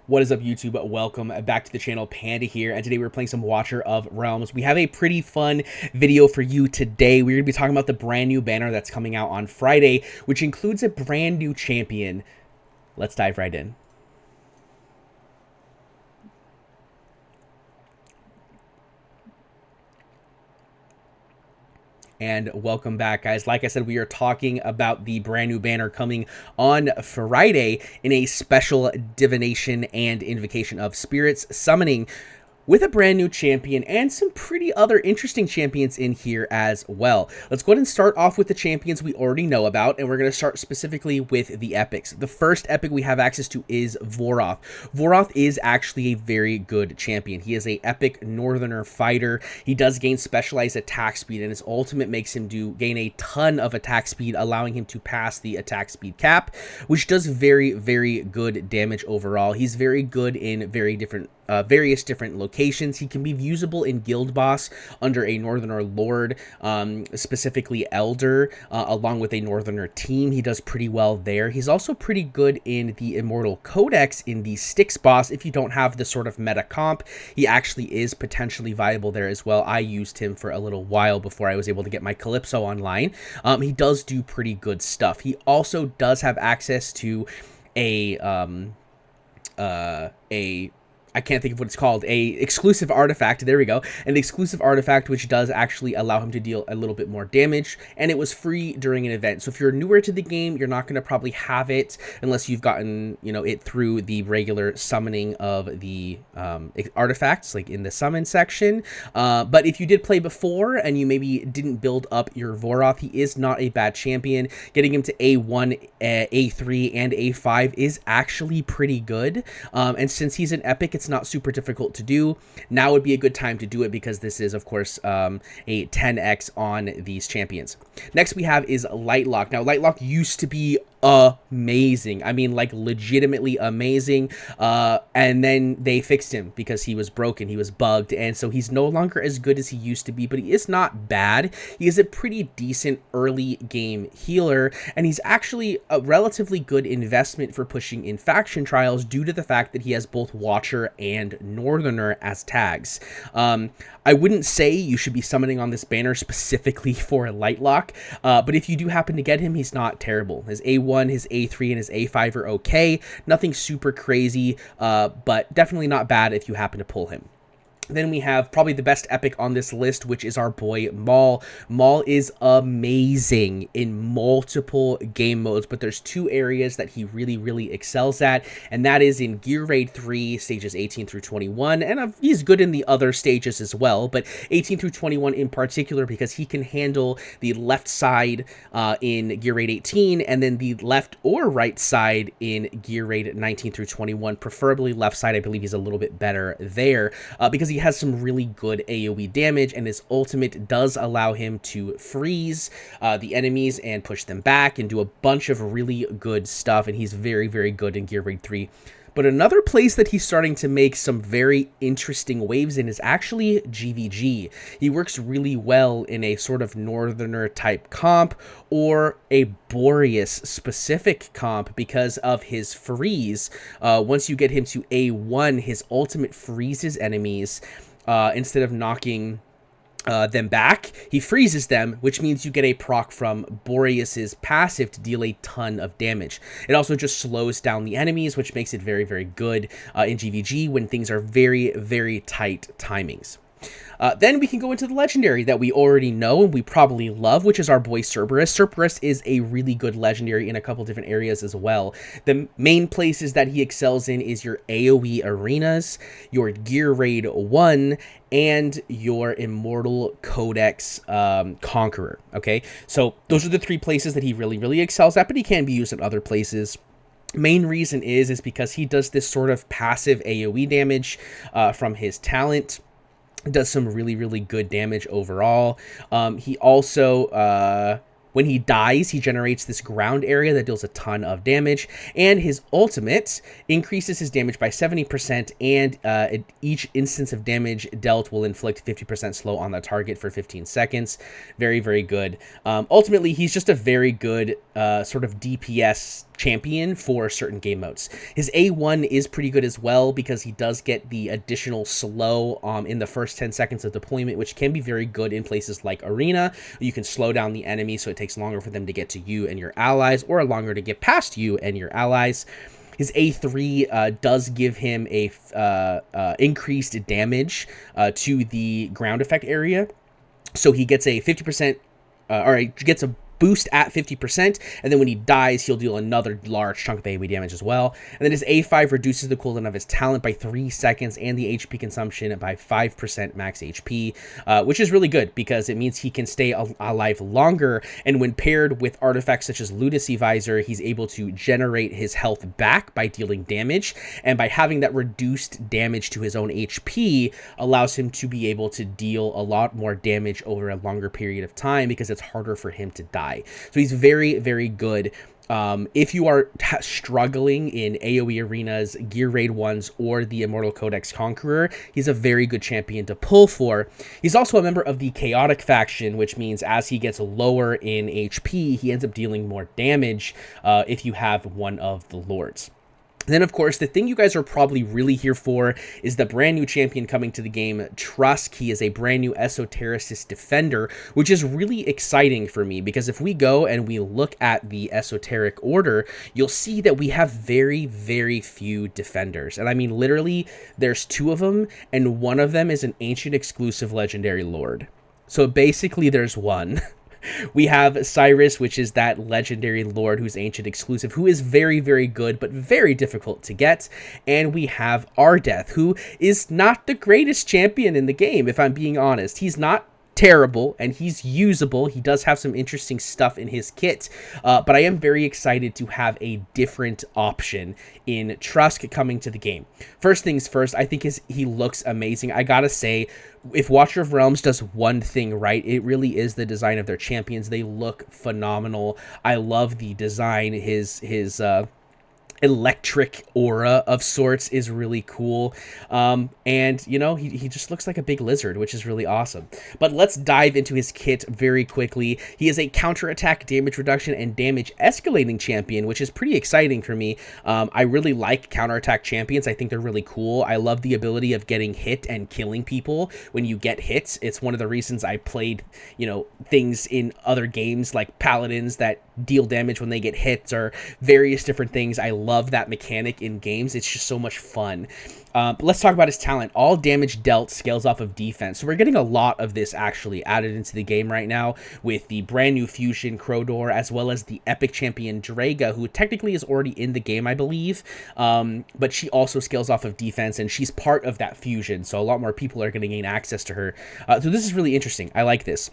What is up, YouTube? Welcome back to the channel. Panda here, and today we're playing some Watcher of Realms. We have a pretty fun video for you today. We're going to be talking about the brand new banner that's coming out on Friday, which includes a brand new champion. Let's dive right in. And welcome back, guys. Like I said, we are talking about the brand new banner coming on Friday in a special divination and invocation of spirits summoning with a brand new champion and some pretty other interesting champions in here as well. Let's go ahead and start off with the champions we already know about, and we're going to start specifically with the epics. The first epic we have access to is Voroth. Voroth is actually a very good champion. He is a epic northerner fighter. He does gain specialized attack speed, and his ultimate makes him gain a ton of attack speed, allowing him to pass the attack speed cap, which does very, very good damage overall. He's very good in various different locations. He can be usable in Guild Boss under a Northerner Lord, specifically Elder, along with a Northerner team. He does pretty well there. He's also pretty good in the Immortal Codex in the Styx Boss. If you don't have the sort of meta comp, he actually is potentially viable there as well. I used him for a little while before I was able to get my Calypso online. He does do pretty good stuff. He also does have access to I can't think of what it's called, a exclusive artifact, there we go, an exclusive artifact which does actually allow him to deal a little bit more damage, and it was free during an event. So if you're newer to the game, you're not going to probably have it unless you've gotten, it through the regular summoning of the artifacts, like in the summon section. But if you did play before and you maybe didn't build up your Voroth, he is not a bad champion. Getting him to A1, A3, and A5 is actually pretty good, and since he's an epic, it's not super difficult to do. Now would be a good time to do it because this is, of course, a 10x on these champions. Next we have is Lightlock. Now, Lightlock used to be amazing. I mean, like, legitimately amazing. And then they fixed him because he was broken, he was bugged, and so he's no longer as good as he used to be, but he is not bad. He is a pretty decent early game healer, and he's actually a relatively good investment for pushing in faction trials due to the fact that he has both Watcher and Northerner as tags. I wouldn't say you should be summoning on this banner specifically for Lightlock, but if you do happen to get him, he's not terrible. His A1, his A3, and his A5 are okay. Nothing super crazy, but definitely not bad if you happen to pull him. Then we have probably the best epic on this list, which is our boy Maul. Maul is amazing in multiple game modes, but there's two areas that he really, really excels at, and that is in Gear Raid 3, stages 18 through 21, and he's good in the other stages as well, but 18 through 21 in particular because he can handle the left side in Gear Raid 18, and then the left or right side in Gear Raid 19 through 21, preferably left side. I believe he's a little bit better there because he has some really good AoE damage, and his ultimate does allow him to freeze the enemies and push them back and do a bunch of really good stuff, and he's very, very good in Gear Raid 3. But another place that he's starting to make some very interesting waves in is actually GVG. He works really well in a sort of Northerner type comp or a Boreas specific comp because of his freeze. Once you get him to A1, his ultimate freezes enemies instead of knocking them back, he freezes them, which means you get a proc from Boreas's passive to deal a ton of damage. It also just slows down the enemies, which makes it very, very good in GVG when things are very, very tight timings. Then we can go into the legendary that we already know and we probably love, which is our boy Cerberus. Cerberus is a really good legendary in a couple different areas as well. The main places that he excels in is your AoE arenas, your Gear Raid 1, and your Immortal Codex Conqueror. Okay, so those are the three places that he really, really excels at, but he can be used in other places. Main reason is because he does this sort of passive AoE damage from his talent. Does some really, really good damage overall. He also, when he dies, he generates this ground area that deals a ton of damage, and his ultimate increases his damage by 70%, and each instance of damage dealt will inflict 50% slow on the target for 15 seconds. Very, very good. Ultimately, he's just a very good sort of DPS champion for certain game modes. His A1 is pretty good as well because he does get the additional slow in the first 10 seconds of deployment, which can be very good in places like Arena. You can slow down the enemy so it takes longer for them to get to you and your allies, or longer to get past you and your allies. His A3 does give him a increased damage to the ground effect area. So he gets a 50%, or he gets a boost at 50%, and then when he dies, he'll deal another large chunk of AoE damage as well. And then his A5 reduces the cooldown of his talent by 3 seconds and the HP consumption by 5% max HP, which is really good because it means he can stay alive longer, and when paired with artifacts such as Lunacy Visor, he's able to generate his health back by dealing damage, and by having that reduced damage to his own HP allows him to be able to deal a lot more damage over a longer period of time because it's harder for him to die. So he's very, very good. If you are struggling in AoE arenas, Gear Raid 1s, or the Immortal Codex Conqueror, he's a very good champion to pull for. He's also a member of the Chaotic faction, which means as he gets lower in HP, he ends up dealing more damage if you have one of the lords. Then, of course, the thing you guys are probably really here for is the brand new champion coming to the game, Trusk. He is a brand new Esotericist Defender, which is really exciting for me because if we go and we look at the Esoteric Order, you'll see that we have very, very few Defenders. And I mean, literally, there's 2 of them, and one of them is an Ancient Exclusive Legendary Lord. So basically, there's one. We have Cyrus, which is that legendary lord who's ancient exclusive, who is very, very good, but very difficult to get. And we have Ardeth, who is not the greatest champion in the game, if I'm being honest. He's not terrible, and he's usable. He does have some interesting stuff in his kit, but I am very excited to have a different option in Trusk coming to the game. First things first, I think he looks amazing. I gotta say, if Watcher of Realms does one thing right, it really is the design of their champions. They look phenomenal. I love the design. His electric aura of sorts is really cool, and you know, he just looks like a big lizard, which is really awesome. But let's dive into his kit very quickly. He is a counterattack, damage reduction, and damage escalating champion, which is pretty exciting for me. I really like counterattack champions. I think they're really cool. I love the ability of getting hit and killing people when you get hits. It's one of the reasons I played, you know, things in other games like paladins that deal damage when they get hits, or various different things. I love that mechanic in games. It's just so much fun. But let's talk about his talent. All damage dealt scales off of defense. So we're getting a lot of this actually added into the game right now with the brand new fusion Crodor, as well as the epic champion Draga, who technically is already in the game, I believe. But she also scales off of defense, and she's part of that fusion. So a lot more people are going to gain access to her. So this is really interesting. I like this.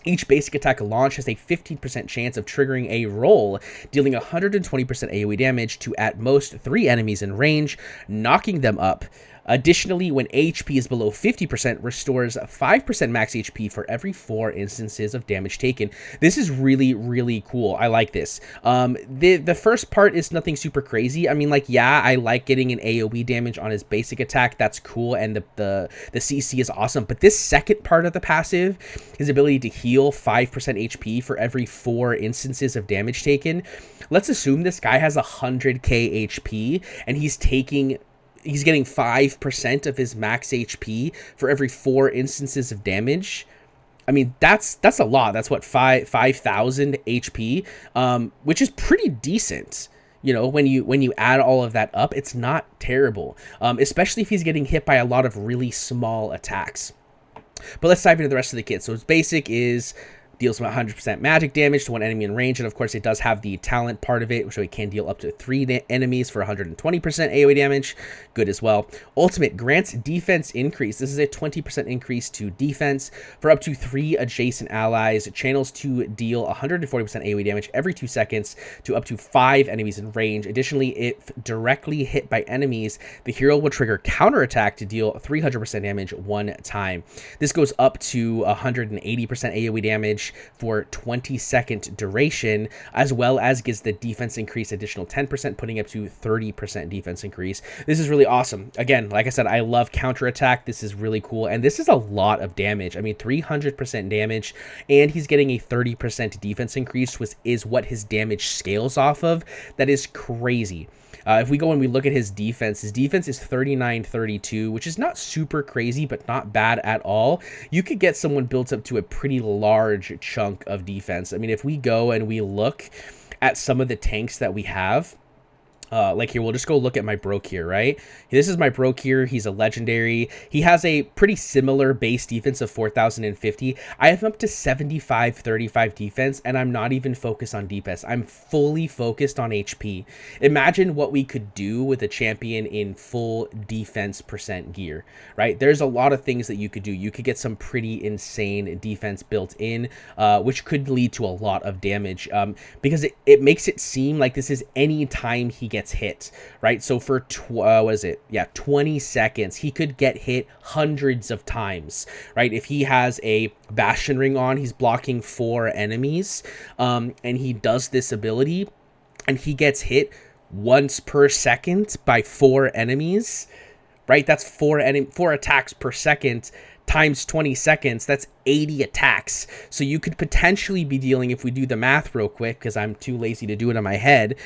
Each basic attack launch has a 15% chance of triggering a roll, dealing 120% AoE damage to at most 3 enemies in range, knocking them up. Additionally, when HP is below 50%, restores 5% max HP for every 4 instances of damage taken. This is really, really cool. I like this. The first part is nothing super crazy. I mean, like, yeah, I like getting an AoE damage on his basic attack. That's cool, and the CC is awesome. But this second part of the passive, his ability to heal 5% HP for every 4 instances of damage taken. Let's assume this guy has 100k HP, and he's getting 5% of his max HP for every 4 instances of damage. I mean, that's a lot. That's what, 5,000 HP, which is pretty decent. You know, when you add all of that up, it's not terrible, especially if he's getting hit by a lot of really small attacks. But let's dive into the rest of the kit. So his basic is deals 100% magic damage to 1 enemy in range, and of course it does have the talent part of it, so it can deal up to 3 enemies for 120% AoE damage. Good as well. Ultimate grants defense increase. This is a 20% increase to defense for up to 3 adjacent allies. It channels to deal 140% AoE damage every 2 seconds to up to 5 enemies in range. Additionally, if directly hit by enemies, the hero will trigger counterattack to deal 300% damage 1 time. This goes up to 180% AoE damage damage for 20-second duration, as well as gives the defense increase additional 10%, putting up to 30% defense increase. This is really awesome. Again, like I said, I love counterattack. This is really cool, and this is a lot of damage. I mean, 300% damage, and he's getting a 30% defense increase, which is what his damage scales off of. That is crazy. If we go and we look at his defense is 39-32, which is not super crazy, but not bad at all. You could get someone built up to a pretty large chunk of defense. I mean, if we go and we look at some of the tanks that we have, like here, we'll just go look at my Broke here, right? This is my Broke here. He's a legendary. He has a pretty similar base defense of 4,050. I have him up to 75-35 defense, and I'm not even focused on defense. I'm fully focused on HP. Imagine what we could do with a champion in full defense percent gear, right? There's a lot of things that you could do. You could get some pretty insane defense built in, which could lead to a lot of damage, because it makes it seem like this is any time he gets hit, right? So for 20 seconds, he could get hit hundreds of times, right? If he has a Bastion ring on, he's blocking 4 enemies, and he does this ability, and he gets hit once per second by 4 enemies, right? That's 4 attacks per second times 20 seconds. That's 80 attacks. So you could potentially be dealing, if we do the math real quick, because I'm too lazy to do it in my head,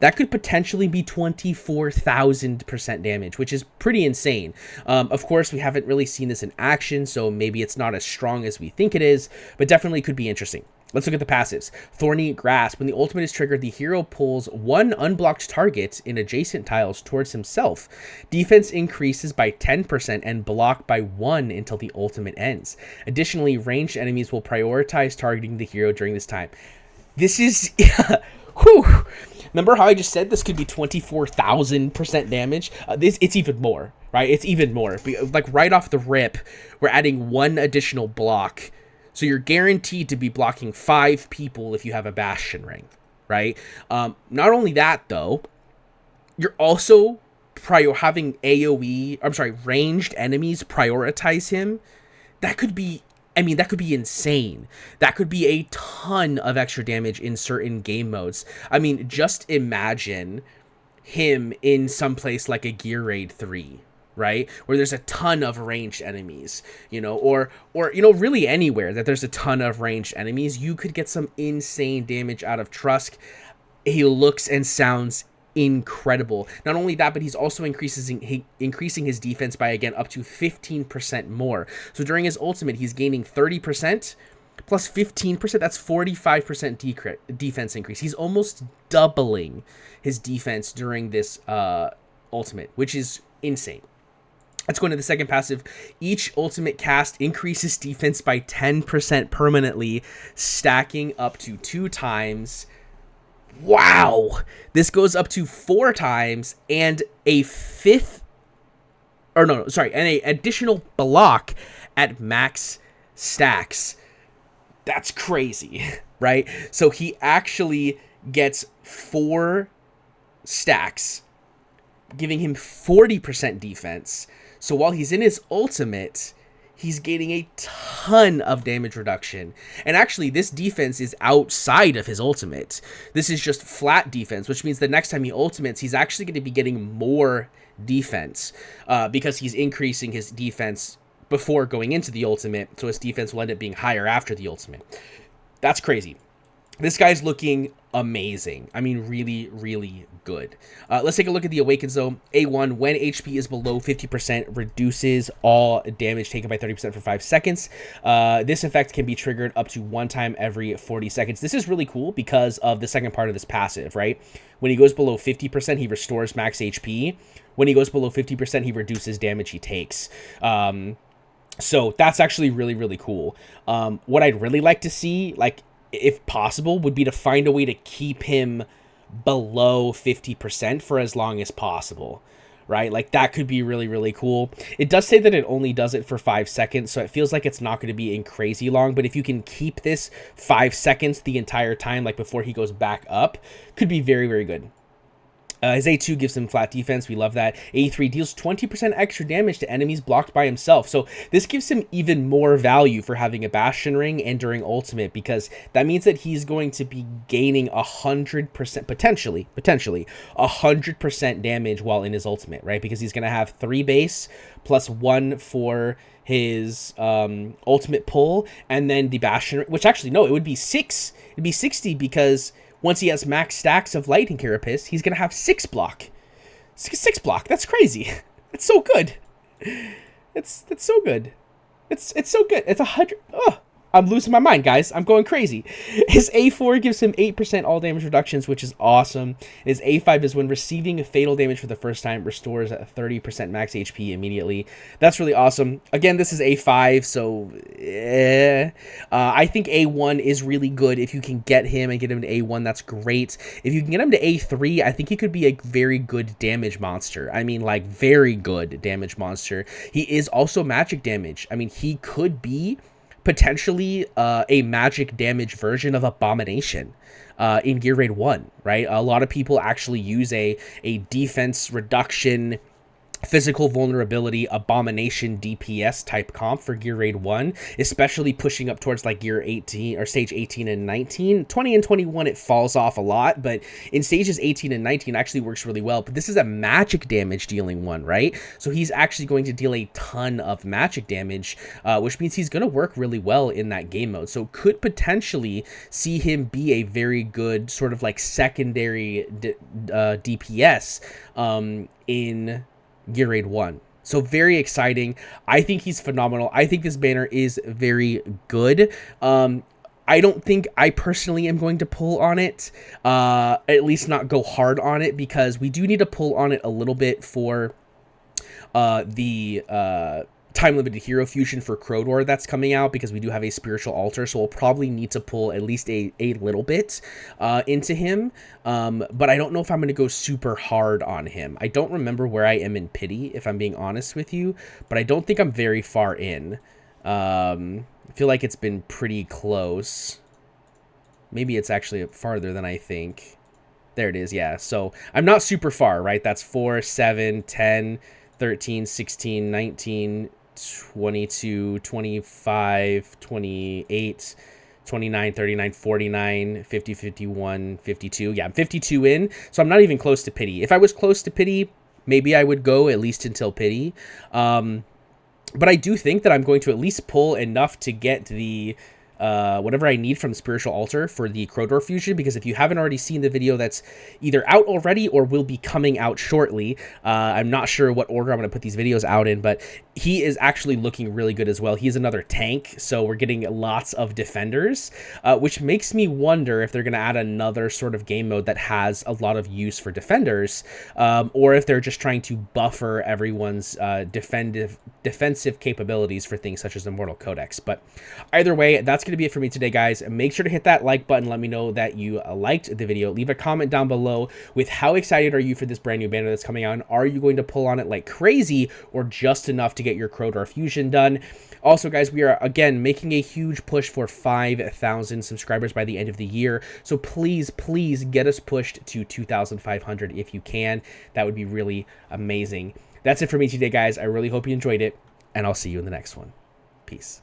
that could potentially be 24,000% damage, which is pretty insane. Of course, we haven't really seen this in action, so maybe it's not as strong as we think it is, but definitely could be interesting. Let's look at the passives. Thorny Grasp. When the ultimate is triggered, the hero pulls 1 unblocked target in adjacent tiles towards himself. Defense increases by 10% and block by 1 until the ultimate ends. Additionally, ranged enemies will prioritize targeting the hero during this time. This is... whew. Remember how I just said this could be 24,000% damage? It's even more, right? It's even more. Like right off the rip, we're adding 1 additional block. So you're guaranteed to be blocking 5 people if you have a Bastion ring, right? Not only that, though, you're also having ranged enemies prioritize him. That could be... that could be insane. That could be a ton of extra damage in certain game modes. I mean, just imagine him in some place like a Gear Raid 3, right? Where there's a ton of ranged enemies, or really anywhere that there's a ton of ranged enemies. You could get some insane damage out of Trusk. He looks and sounds incredible. Not only that, but he's also increasing his defense by, again, up to 15% more. So during his ultimate, he's gaining 30% plus 15%. That's 45% defense increase. He's almost doubling his defense during this ultimate, which is insane. Let's go into the second passive. Each ultimate cast increases defense by 10% permanently, stacking up to 2 times. Wow, this goes up to 4 times and an additional block at max stacks. That's crazy, right? So he actually gets 4 stacks, giving him 40% defense. So while he's in his ultimate, he's gaining a ton of damage reduction. And actually, this defense is outside of his ultimate. This is just flat defense, which means the next time he ultimates, he's actually going to be getting more defense because he's increasing his defense before going into the ultimate. So his defense will end up being higher after the ultimate. That's crazy. This guy's looking amazing. I mean, really, really good. Let's take a look at the Awakens, though. A1, when HP is below 50%, reduces all damage taken by 30% for 5 seconds. This effect can be triggered up to 1 time every 40 seconds. This is really cool because of the second part of this passive, right? When he goes below 50%, he restores max HP. When he goes below 50%, he reduces damage he takes. So that's actually really, really cool. What I'd really like to see, if possible, would be to find a way to keep him below 50% for as long as possible, right? That could be really, really cool. It does say that it only does it for 5 seconds, so it feels like it's not going to be in crazy long, but if you can keep this 5 seconds the entire time, before he goes back up, could be very, very good. His A2 gives him flat defense. We love that. A3 deals 20% extra damage to enemies blocked by himself. So this gives him even more value for having a Bastion Ring and during ultimate, because that means that he's going to be gaining 100%, potentially 100% damage while in his ultimate, right? Because he's going to have 3 base plus 1 for his ultimate pull, and then the Bastion, which actually, no, it would be 6. It'd be 60, because once he has max stacks of Lightning Carapace, he's going to have 6 block. 6 block. That's crazy. It's so good. It's so good. It's so good. It's 100. Oh, I'm losing my mind, guys. I'm going crazy. His A4 gives him 8% all damage reductions, which is awesome. His A5 is when receiving fatal damage for the first time, restores 30% max HP immediately. That's really awesome. Again, this is A5, so I think A1 is really good. If you can get him and get him to A1, that's great. If you can get him to A3, I think he could be a very good damage monster. I mean, like, very good damage monster. He is also magic damage. I mean, he could be potentially a magic damage version of Abomination in Gear Raid 1, right? A lot of people actually use a defense reduction, physical vulnerability, Abomination DPS type comp for Gear Raid 1, especially pushing up towards like Gear 18 or stage 18 and 19. 20 and 21, it falls off a lot, but in stages 18 and 19 actually works really well. But this is a magic damage dealing one, right? So he's actually going to deal a ton of magic damage, which means he's going to work really well in that game mode. So could potentially see him be a very good sort of like secondary DPS in Gear Raid 1. So very exciting. I think he's phenomenal. I think this banner is very good. I don't think I personally am going to pull on it, at least not go hard on it, because we do need to pull on it a little bit for the time-limited hero fusion for Crodor that's coming out, because we do have a spiritual altar, so we'll probably need to pull at least a little bit into him, but I don't know if I'm going to go super hard on him. I don't remember where I am in pity, if I'm being honest with you, but I don't think I'm very far in. I feel like it's been pretty close. Maybe it's actually farther than I think. There it is, yeah. So I'm not super far, right? That's 4, 7, 10, 13, 16, 19, 22, 25, 28, 29, 39, 49, 50, 51, 52. Yeah, I'm 52 in, so I'm not even close to pity. If I was close to pity, maybe I would go at least until pity. But I do think that I'm going to at least pull enough to get the whatever I need from Spiritual Altar for the Crodor fusion, because if you haven't already seen the video that's either out already or will be coming out shortly, I'm not sure what order I'm going to put these videos out in, but he is actually looking really good as well. He's another tank, so we're getting lots of defenders, which makes me wonder if they're going to add another sort of game mode that has a lot of use for defenders, or if they're just trying to buffer everyone's defensive capabilities for things such as the Immortal Codex. But either way, that's going to be it for me today, guys. Make sure to hit that like button. Let me know that you liked the video. Leave a comment down below with how excited are you for this brand new banner that's coming out, and are you going to pull on it like crazy or just enough to get your Crodor fusion done? Also, guys, we are again making a huge push for 5,000 subscribers by the end of the year, so please get us pushed to 2,500 if you can. That would be really amazing. That's it for me today, guys. I really hope you enjoyed it, and I'll see you in the next one. Peace.